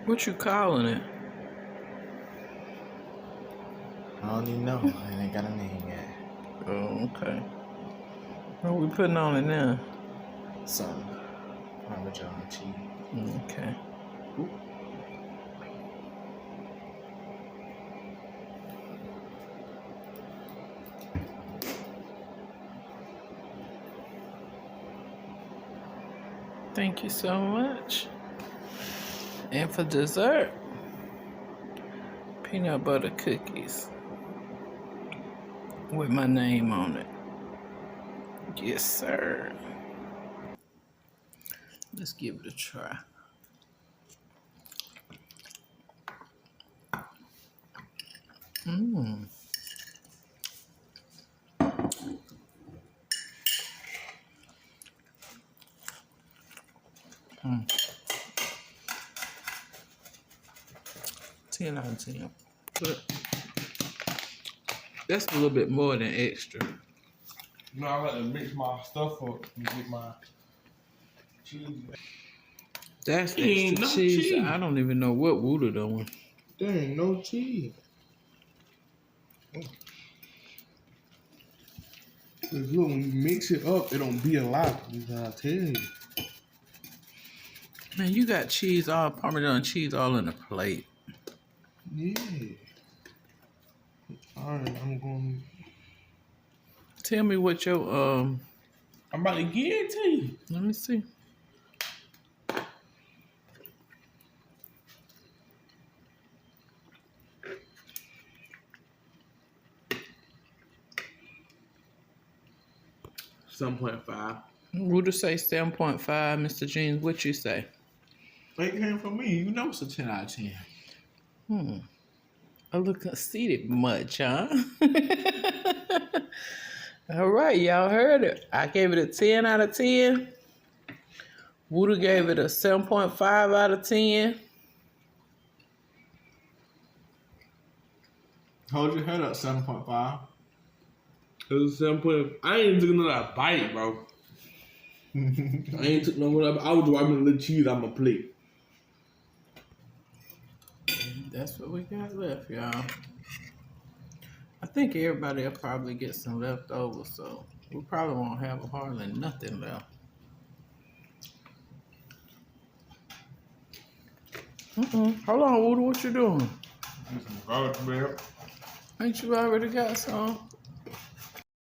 What you calling it? I don't even know. I ain't got a name yet. Oh, okay. What we putting on it now? Some Parmesan cheese. Okay. Ooh. Thank you so much. And for dessert, peanut butter cookies with my name on it. Yes, sir. Let's give it a try. Mmm. Mm. 10 out of 10. But that's a little bit more than extra. You know, I like to mix my stuff up and get my cheese. That's Ain't extra no cheese. cheese. I don't even know what Woodle doing. There ain't no cheese. Cause look, when you mix it up, it don't be a lot. I tell you. Man, you got cheese, all Parmesan cheese all in a plate. Yeah. Alright, I'm going. Tell me what your I'm about to get it to you. let me see. $7.5. Woodle say 7.5, Mr. Jeans. What you say? It came from me. You know it's a 10 out of 10. I look conceited much, huh? All right, y'all heard it. I gave it a 10 out of 10. Woodle gave it a 7.5 out of 10. Hold your head up, 7.5. It was 7. I ain't took another bite, bro. I ain't took no more. I was wiping a little cheese on my plate. That's what we got left, y'all. I think everybody will probably get some left over, so we probably won't have hardly nothing left. Hold on, Woodle, what you doing? Get some garlic bread. Ain't you already got some?